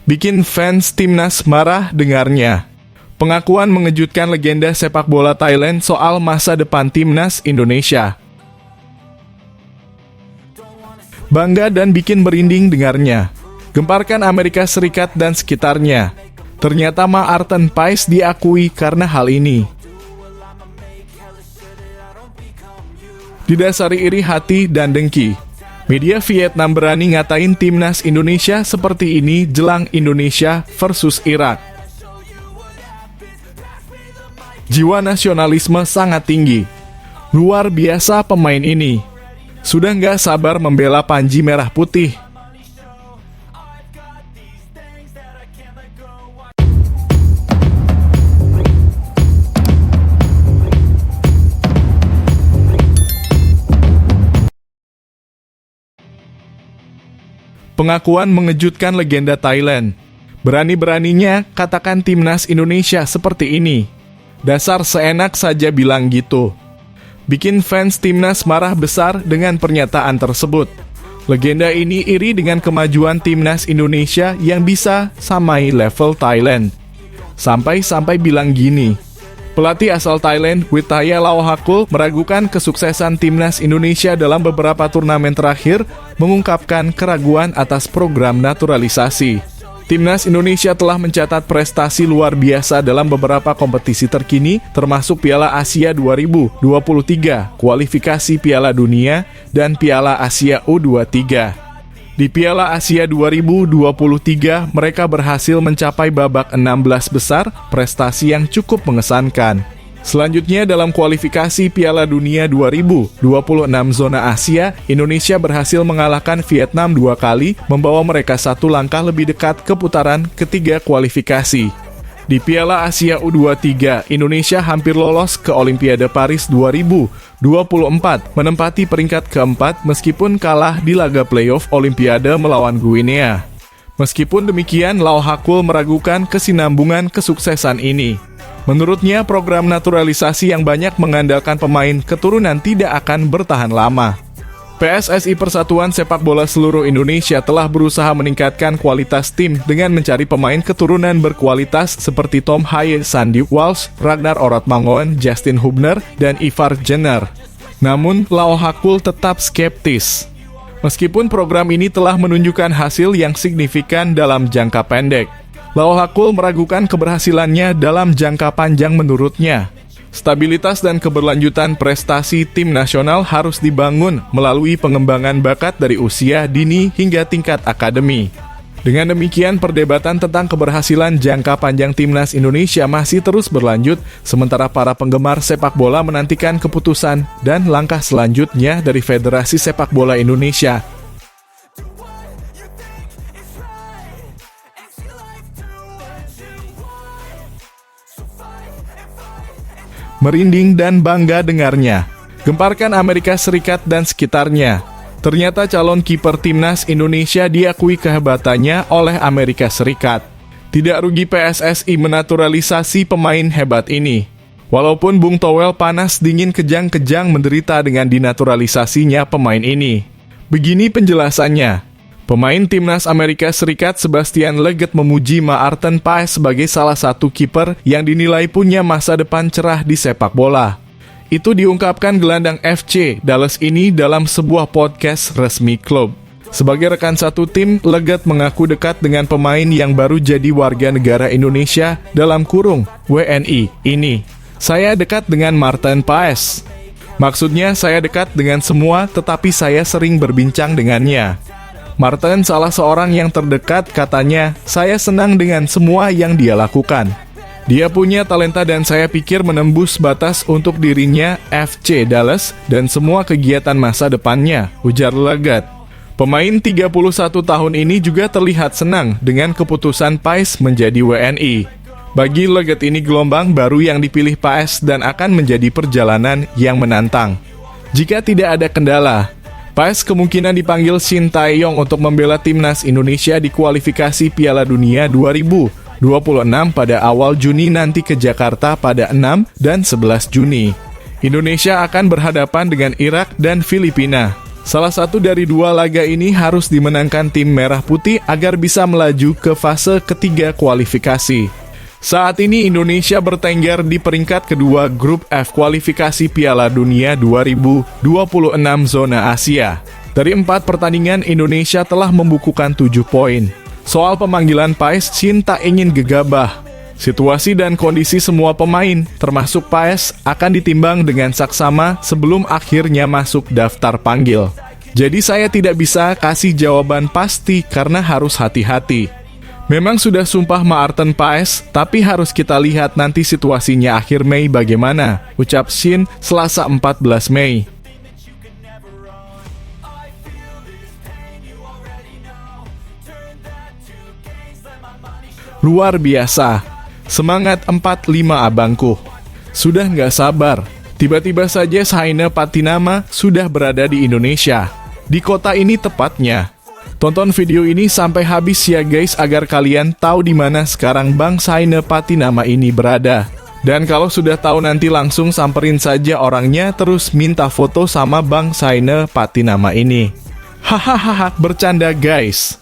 bikin fans timnas marah dengarnya. Pengakuan mengejutkan legenda sepak bola Thailand soal masa depan timnas Indonesia. Bangga dan bikin merinding dengarnya. Gemparkan Amerika Serikat dan sekitarnya. Ternyata Maarten Paes diakui karena hal ini. Didasari iri hati dan dengki, media Vietnam berani ngatain timnas Indonesia seperti ini jelang Indonesia versus Irak. Jiwa nasionalisme sangat tinggi. Luar biasa pemain ini. Sudah nggak sabar membela Panji Merah Putih. Pengakuan mengejutkan legenda Thailand. Berani-beraninya katakan timnas Indonesia seperti ini. Dasar seenak saja bilang gitu. Bikin fans timnas marah besar dengan pernyataan tersebut. Legenda ini iri dengan kemajuan timnas Indonesia yang bisa samai level Thailand. Sampai-sampai bilang gini. Pelatih asal Thailand, Witaya Lauhakul, meragukan kesuksesan timnas Indonesia dalam beberapa turnamen terakhir, mengungkapkan keraguan atas program naturalisasi. Timnas Indonesia telah mencatat prestasi luar biasa dalam beberapa kompetisi terkini, termasuk Piala Asia 2023, kualifikasi Piala Dunia, dan Piala Asia U23. Di Piala Asia 2023, mereka berhasil mencapai babak 16 besar, prestasi yang cukup mengesankan. Selanjutnya dalam kualifikasi Piala Dunia 2026 zona Asia, Indonesia berhasil mengalahkan Vietnam 2 kali, membawa mereka 1 langkah lebih dekat ke putaran ketiga kualifikasi. Di Piala Asia U23, Indonesia hampir lolos ke Olimpiade Paris 2024, menempati peringkat keempat meskipun kalah di laga playoff Olimpiade melawan Guinea. Meskipun demikian, Lauhakul meragukan kesinambungan kesuksesan ini. Menurutnya, program naturalisasi yang banyak mengandalkan pemain keturunan tidak akan bertahan lama. PSSI Persatuan Sepak Bola Seluruh Indonesia telah berusaha meningkatkan kualitas tim dengan mencari pemain keturunan berkualitas seperti Tom Haye, Sandy Walsh, Ragnar Orotmangoen, Justin Hubner, dan Ivar Jenner. Namun, Lauhakul tetap skeptis. Meskipun program ini telah menunjukkan hasil yang signifikan dalam jangka pendek, Lauhakul meragukan keberhasilannya dalam jangka panjang menurutnya. Stabilitas dan keberlanjutan prestasi tim nasional harus dibangun melalui pengembangan bakat dari usia dini hingga tingkat akademi. Dengan demikian, perdebatan tentang keberhasilan jangka panjang timnas Indonesia masih terus berlanjut, sementara para penggemar sepak bola menantikan keputusan dan langkah selanjutnya dari Federasi Sepak Bola Indonesia. Merinding dan bangga dengarnya. Gemparkan Amerika Serikat dan sekitarnya. Ternyata calon kiper timnas Indonesia diakui kehebatannya oleh Amerika Serikat. Tidak rugi PSSI menaturalisasi pemain hebat ini. Walaupun Bung Towel panas dingin kejang-kejang menderita dengan dinaturalisasinya pemain ini. Begini penjelasannya. Pemain timnas Amerika Serikat Sebastian Leggett memuji Maarten Paes sebagai salah satu kiper yang dinilai punya masa depan cerah di sepak bola. Itu diungkapkan gelandang FC Dallas ini dalam sebuah podcast resmi klub. Sebagai rekan satu tim, Leggett mengaku dekat dengan pemain yang baru jadi warga negara Indonesia dalam kurung WNI ini. Saya dekat dengan Maarten Paes. Maksudnya saya dekat dengan semua, tetapi saya sering berbincang dengannya. Maarten salah seorang yang terdekat, katanya, saya senang dengan semua yang dia lakukan. Dia punya talenta dan saya pikir menembus batas untuk dirinya FC Dallas dan semua kegiatan masa depannya, ujar Leggett. Pemain 31 tahun ini juga terlihat senang dengan keputusan Paes menjadi WNI. Bagi Leggett ini gelombang baru yang dipilih Paes dan akan menjadi perjalanan yang menantang. Jika tidak ada kendala, Paes kemungkinan dipanggil Shin Tae-yong untuk membela timnas Indonesia di kualifikasi Piala Dunia 2026 pada awal Juni nanti ke Jakarta pada 6 dan 11 Juni. Indonesia akan berhadapan dengan Irak dan Filipina. Salah satu dari dua laga ini harus dimenangkan tim Merah Putih agar bisa melaju ke fase ketiga kualifikasi. Saat ini Indonesia bertengger di peringkat kedua grup F kualifikasi Piala Dunia 2026 zona Asia. Dari 4 pertandingan, Indonesia telah membukukan 7 poin. Soal pemanggilan Paes, Shin tak ingin gegabah. Situasi dan kondisi semua pemain, termasuk Paes, akan ditimbang dengan saksama sebelum akhirnya masuk daftar panggil. Jadi saya tidak bisa kasih jawaban pasti karena harus hati-hati. Memang sudah sumpah Maarten Paes, tapi harus kita lihat nanti situasinya akhir Mei bagaimana, ucap Shin Selasa 14 Mei. Luar biasa. Semangat 45 abangku. Sudah nggak sabar. Tiba-tiba saja Saina Patinama sudah berada di Indonesia. Di kota ini tepatnya. Tonton video ini sampai habis ya guys agar kalian tahu di mana sekarang Bang Saina Patinama ini berada. Dan kalau sudah tahu nanti langsung samperin saja orangnya terus minta foto sama Bang Saina Patinama ini. Hahaha, bercanda guys.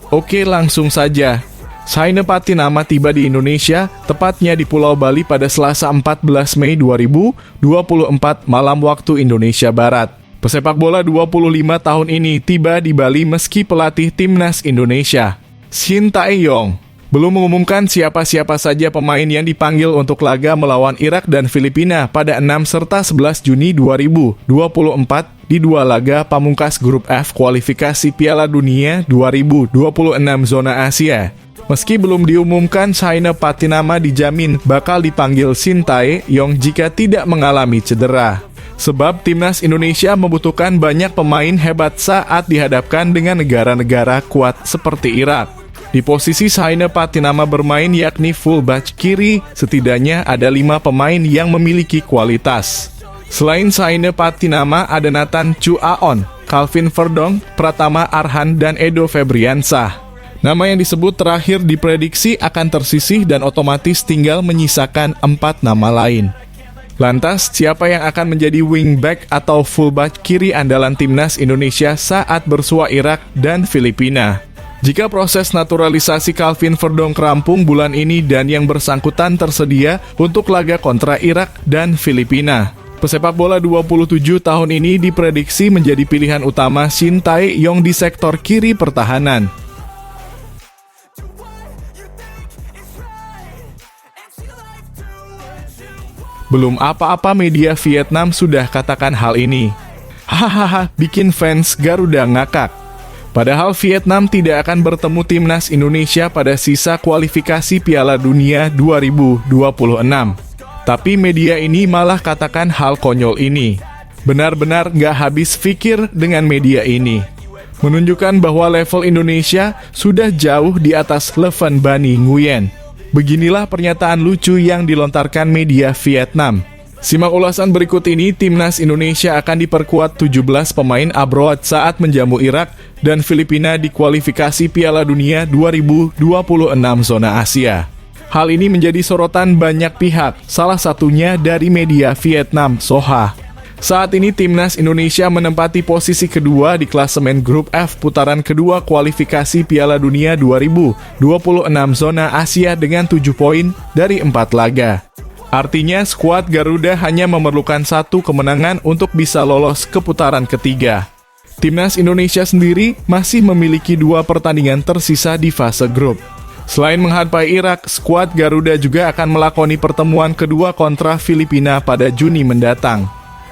Oke, langsung saja. Saina Patinama tiba di Indonesia, tepatnya di Pulau Bali pada Selasa 14 Mei 2024 malam waktu Indonesia Barat. Pesepak bola 25 tahun ini tiba di Bali meski pelatih timnas Indonesia, Shin Tae-yong, belum mengumumkan siapa-siapa saja pemain yang dipanggil untuk laga melawan Irak dan Filipina pada 6 serta 11 Juni 2024 di dua laga pamungkas grup F kualifikasi Piala Dunia 2026 zona Asia. Meski belum diumumkan, Saina Patinama dijamin bakal dipanggil Shin Tae-yong jika tidak mengalami cedera. Sebab timnas Indonesia membutuhkan banyak pemain hebat saat dihadapkan dengan negara-negara kuat seperti Irak. Di posisi Saina Patinama bermain yakni fullback kiri, setidaknya ada 5 pemain yang memiliki kualitas. Selain Saina Patinama ada Nathan Chu Aon, Calvin Verdong, Pratama Arhan, dan Edo Febriansah. Nama yang disebut terakhir diprediksi akan tersisih dan otomatis tinggal menyisakan 4 nama lain. Lantas, siapa yang akan menjadi wingback atau fullback kiri andalan timnas Indonesia saat bersua Irak dan Filipina? Jika proses naturalisasi Calvin Verdong rampung bulan ini dan yang bersangkutan tersedia untuk laga kontra Irak dan Filipina, pesepak bola 27 tahun ini diprediksi menjadi pilihan utama Shin Tae-yong di sektor kiri pertahanan. Belum apa-apa media Vietnam sudah katakan hal ini. Hahaha, bikin fans Garuda ngakak. Padahal Vietnam tidak akan bertemu timnas Indonesia pada sisa kualifikasi Piala Dunia 2026. Tapi media ini malah katakan hal konyol ini. Benar-benar nggak habis pikir dengan media ini. Menunjukkan bahwa level Indonesia sudah jauh di atas Levan Bani Nguyen. Beginilah pernyataan lucu yang dilontarkan media Vietnam. Simak ulasan berikut ini. Timnas Indonesia akan diperkuat 17 pemain abroad saat menjamu Irak dan Filipina di kualifikasi Piala Dunia 2026 zona Asia. Hal ini menjadi sorotan banyak pihak, salah satunya dari media Vietnam, Soha. Saat ini timnas Indonesia menempati posisi kedua di klasemen grup F putaran kedua kualifikasi Piala Dunia 2026 zona Asia dengan 7 poin dari 4 laga. Artinya skuad Garuda hanya memerlukan 1 kemenangan untuk bisa lolos ke putaran ketiga. Timnas Indonesia sendiri masih memiliki 2 pertandingan tersisa di fase grup. Selain menghadapi Irak, skuad Garuda juga akan melakoni pertemuan kedua kontra Filipina pada Juni mendatang.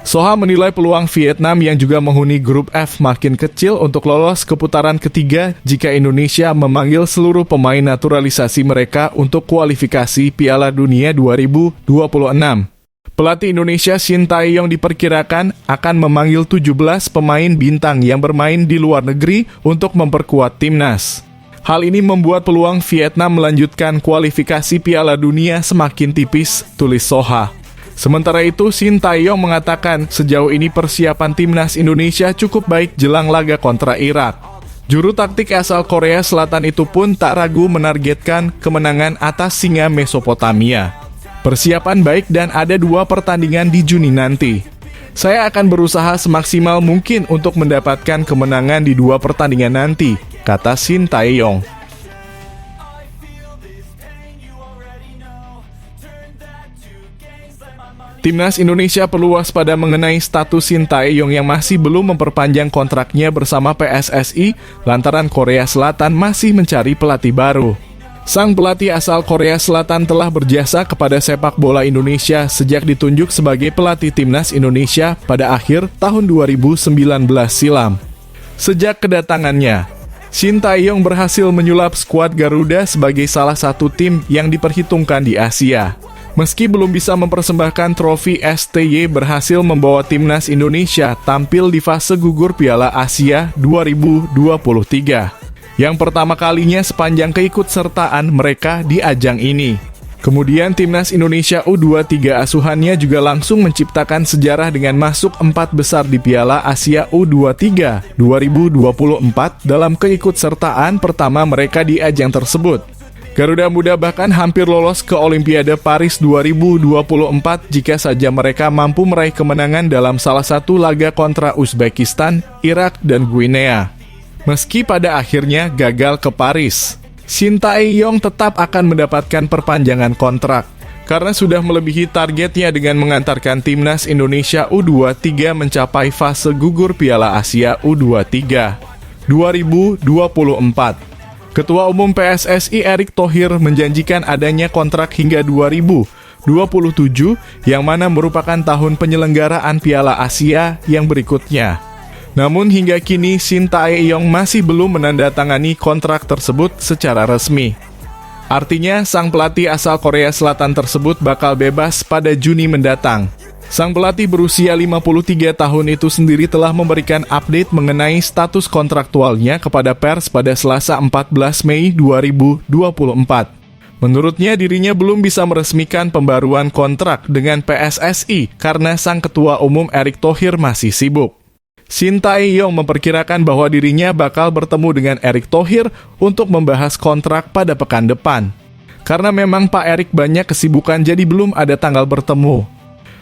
Soha menilai peluang Vietnam yang juga menghuni grup F makin kecil untuk lolos ke putaran ketiga jika Indonesia memanggil seluruh pemain naturalisasi mereka untuk kualifikasi Piala Dunia 2026. Pelatih Indonesia Shin Tae-yong diperkirakan akan memanggil 17 pemain bintang yang bermain di luar negeri untuk memperkuat timnas. Hal ini membuat peluang Vietnam melanjutkan kualifikasi Piala Dunia semakin tipis, tulis Soha. Sementara itu, Shin Tae-yong mengatakan sejauh ini persiapan timnas Indonesia cukup baik jelang laga kontra Irak. Juru taktik asal Korea Selatan itu pun tak ragu menargetkan kemenangan atas singa Mesopotamia. Persiapan baik dan ada 2 pertandingan di Juni nanti. Saya akan berusaha semaksimal mungkin untuk mendapatkan kemenangan di 2 pertandingan nanti, kata Shin Tae-yong. Timnas Indonesia perlu waspada mengenai status Shin Tae-yong yang masih belum memperpanjang kontraknya bersama PSSI lantaran Korea Selatan masih mencari pelatih baru. Sang pelatih asal Korea Selatan telah berjasa kepada sepak bola Indonesia sejak ditunjuk sebagai pelatih Timnas Indonesia pada akhir tahun 2019 silam. Sejak kedatangannya, Shin Tae-yong berhasil menyulap skuad Garuda sebagai salah satu tim yang diperhitungkan di Asia. Meski belum bisa mempersembahkan trofi, STY berhasil membawa Timnas Indonesia tampil di fase gugur Piala Asia 2023. Yang pertama kalinya sepanjang keikutsertaan mereka di ajang ini. Kemudian Timnas Indonesia U23 asuhannya juga langsung menciptakan sejarah dengan masuk 4 besar di Piala Asia U23 2024 dalam keikutsertaan pertama mereka di ajang tersebut. Garuda Muda bahkan hampir lolos ke Olimpiade Paris 2024 jika saja mereka mampu meraih kemenangan dalam salah satu laga kontra Uzbekistan, Irak, dan Guinea. Meski pada akhirnya gagal ke Paris, Shin Tae-yong tetap akan mendapatkan perpanjangan kontrak karena sudah melebihi targetnya dengan mengantarkan Timnas Indonesia U23 mencapai fase gugur Piala Asia U23 2024. Ketua Umum PSSI Erick Thohir menjanjikan adanya kontrak hingga 2027 yang mana merupakan tahun penyelenggaraan Piala Asia yang berikutnya. Namun hingga kini Shin Tae-yong masih belum menandatangani kontrak tersebut secara resmi. Artinya sang pelatih asal Korea Selatan tersebut bakal bebas pada Juni mendatang. Sang pelatih berusia 53 tahun itu sendiri telah memberikan update mengenai status kontraktualnya kepada pers pada Selasa 14 Mei 2024. Menurutnya dirinya belum bisa meresmikan pembaruan kontrak dengan PSSI karena sang ketua umum Erick Thohir masih sibuk. Shin Tae-yong memperkirakan bahwa dirinya bakal bertemu dengan Erick Thohir untuk membahas kontrak pada pekan depan. Karena memang Pak Erick banyak kesibukan jadi belum ada tanggal bertemu.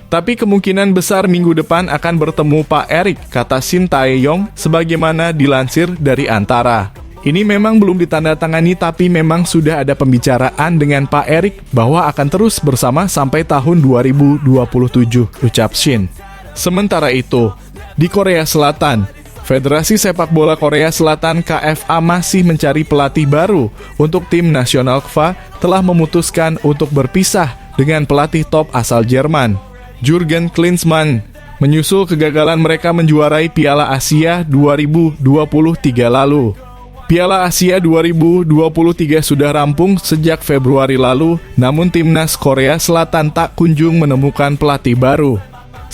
Tapi kemungkinan besar minggu depan akan bertemu Pak Erick, kata Shin Tae-yong sebagaimana dilansir dari Antara. Ini memang belum ditandatangani tapi memang sudah ada pembicaraan dengan Pak Erick bahwa akan terus bersama sampai tahun 2027, ucap Shin. Sementara itu, di Korea Selatan, Federasi Sepak Bola Korea Selatan KFA masih mencari pelatih baru untuk tim nasional KFA telah memutuskan untuk berpisah dengan pelatih top asal Jerman, Jurgen Klinsmann, menyusul kegagalan mereka menjuarai Piala Asia 2023 lalu. Piala Asia 2023 sudah rampung sejak Februari lalu, namun timnas Korea Selatan tak kunjung menemukan pelatih baru.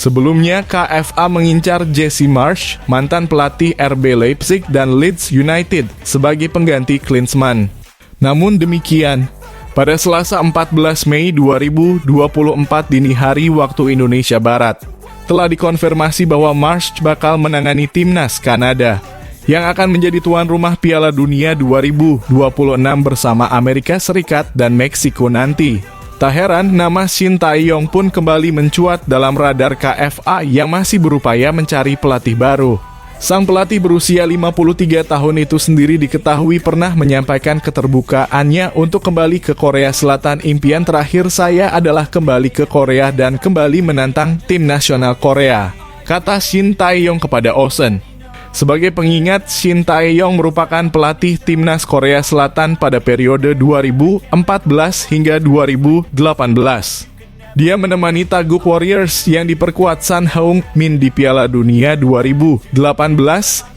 Sebelumnya, KFA mengincar Jesse Marsch, mantan pelatih RB Leipzig dan Leeds United, sebagai pengganti Klinsmann. Namun demikian, pada Selasa 14 Mei 2024 dini hari waktu Indonesia Barat, telah dikonfirmasi bahwa Marsch bakal menangani timnas Kanada, yang akan menjadi tuan rumah Piala Dunia 2026 bersama Amerika Serikat dan Meksiko nanti. Tak heran, nama Shin Tae-yong pun kembali mencuat dalam radar KFA yang masih berupaya mencari pelatih baru. Sang pelatih berusia 53 tahun itu sendiri diketahui pernah menyampaikan keterbukaannya untuk kembali ke Korea Selatan. Impian terakhir saya adalah kembali ke Korea dan kembali menantang tim nasional Korea, kata Shin Tae-yong kepada Ocean. Sebagai pengingat, Shin Tae-yong merupakan pelatih timnas Korea Selatan pada periode 2014 hingga 2018. Dia menemani Taeguk Warriors yang diperkuat Son Heung-min di Piala Dunia 2018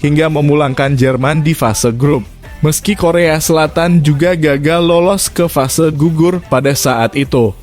hingga memulangkan Jerman di fase grup. Meski Korea Selatan juga gagal lolos ke fase gugur pada saat itu.